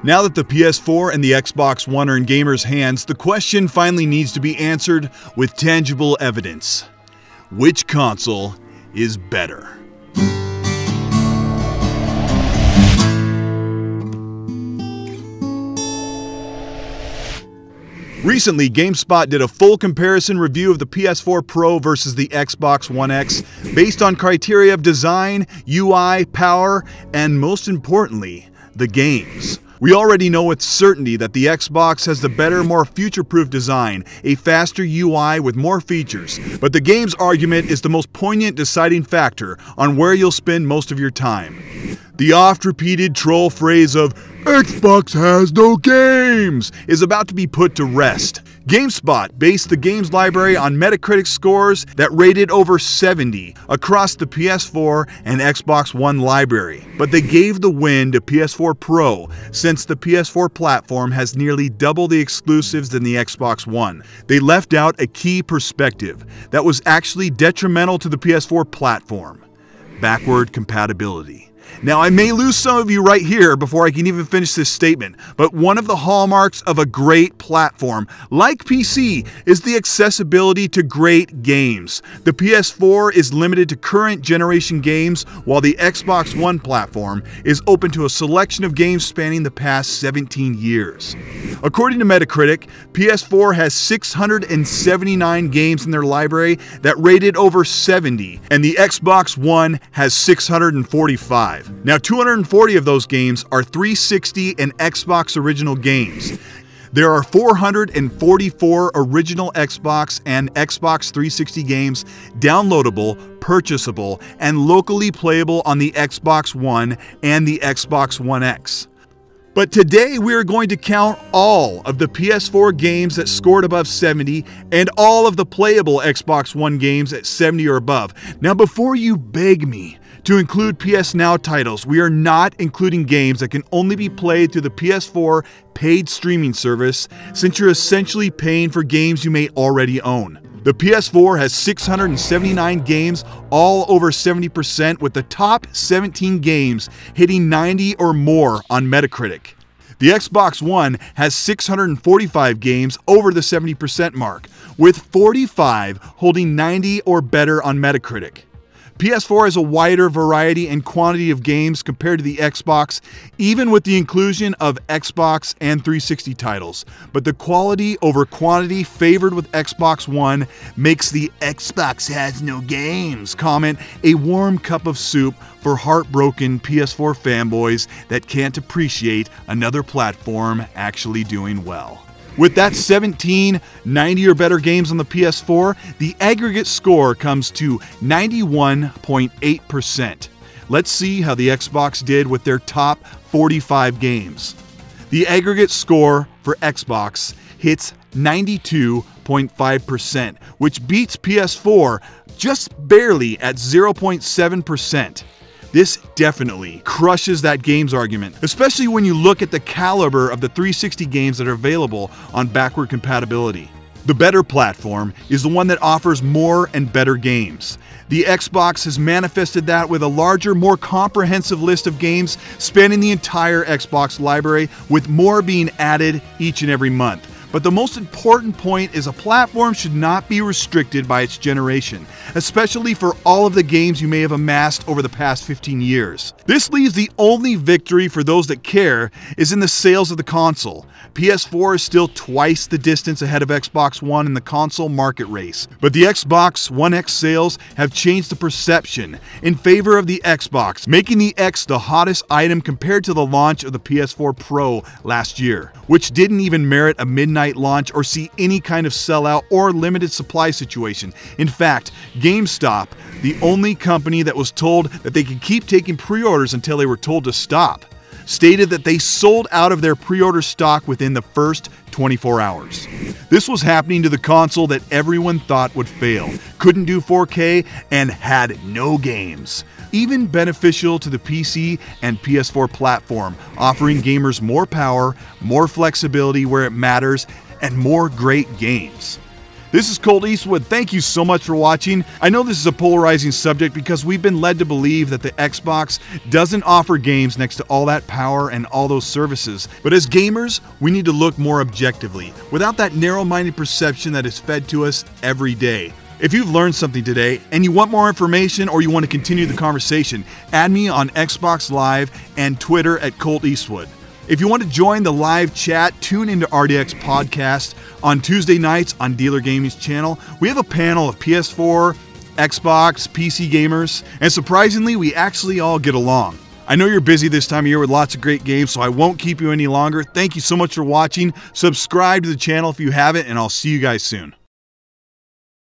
Now that the PS4 and the Xbox One are in gamers' hands, the question finally needs to be answered with tangible evidence. Which console is better? Recently, GameSpot did a full comparison review of the PS4 Pro versus the Xbox One X based on criteria of design, UI, power, and most importantly, the games. We already know with certainty that the Xbox has the better, more future-proof design, a faster UI with more features, but the games argument is the most poignant deciding factor on where you'll spend most of your time. The oft-repeated troll phrase of "Xbox has no games" is about to be put to rest. GameSpot based the games library on Metacritic scores that rated over 70 across the PS4 and Xbox One library. But they gave the win to PS4 Pro since the PS4 platform has nearly double the exclusives than the Xbox One. They left out a key perspective that was actually detrimental to the PS4 platform: backward compatibility. Now, I may lose some of you right here before I can even finish this statement, but one of the hallmarks of a great platform, like PC, is the accessibility to great games. The PS4 is limited to current generation games, while the Xbox One platform is open to a selection of games spanning the past 17 years. According to Metacritic, PS4 has 679 games in their library that rated over 70, and the Xbox One has 645. Now, 240 of those games are 360 and Xbox original games. There are 444 original Xbox and Xbox 360 games downloadable, purchasable, and locally playable on the Xbox One and the Xbox One X. But today we are going to count all of the PS4 games that scored above 70 and all of the playable Xbox One games at 70 or above. Now, before you beg me to include PS Now titles, we are not including games that can only be played through the PS4 paid streaming service, since you're essentially paying for games you may already own. The PS4 has 679 games, all over 70%, with the top 17 games hitting 90 or more on Metacritic. The Xbox One has 645 games over the 70% mark, with 45 holding 90 or better on Metacritic. PS4 has a wider variety and quantity of games compared to the Xbox, even with the inclusion of Xbox and 360 titles. But the quality over quantity favored with Xbox One makes the "Xbox has no games" comment a warm cup of soup for heartbroken PS4 fanboys that can't appreciate another platform actually doing well. With that 17 90 or better games on the PS4, the aggregate score comes to 91.8%. Let's see how the Xbox did with their top 45 games. The aggregate score for Xbox hits 92.5%, which beats PS4 just barely at 0.7%. This definitely crushes that games argument, especially when you look at the caliber of the 360 games that are available on backward compatibility. The better platform is the one that offers more and better games. The Xbox has manifested that with a larger, more comprehensive list of games spanning the entire Xbox library, with more being added each and every month. But the most important point is a platform should not be restricted by its generation, especially for all of the games you may have amassed over the past 15 years. This leaves the only victory for those that care is in the sales of the console. PS4 is still twice the distance ahead of Xbox One in the console market race, but the Xbox One X sales have changed the perception in favor of the Xbox, making the X the hottest item compared to the launch of the PS4 Pro last year, which didn't even merit a midnight launch or see any kind of sellout or limited supply situation. In fact, GameStop, the only company that was told that they could keep taking pre-orders until they were told to stop, stated that they sold out of their pre-order stock within the first 24 hours. This was happening to the console that everyone thought would fail, couldn't do 4K, and had no games. Even beneficial to the PC and PS4 platform, offering gamers more power, more flexibility where it matters, and more great games. This is Colt Eastwood. Thank you so much for watching. I know this is a polarizing subject because we've been led to believe that the Xbox doesn't offer games next to all that power and all those services. But as gamers, we need to look more objectively, without that narrow-minded perception that is fed to us every day. If you've learned something today and you want more information or you want to continue the conversation, add me on Xbox Live and Twitter at Colt Eastwood. If you want to join the live chat, tune into RDX Podcast on Tuesday nights on Dealer Gaming's channel. We have a panel of PS4, Xbox, PC gamers, and surprisingly, we actually all get along. I know you're busy this time of year with lots of great games, so I won't keep you any longer. Thank you so much for watching. Subscribe to the channel if you haven't, and I'll see you guys soon.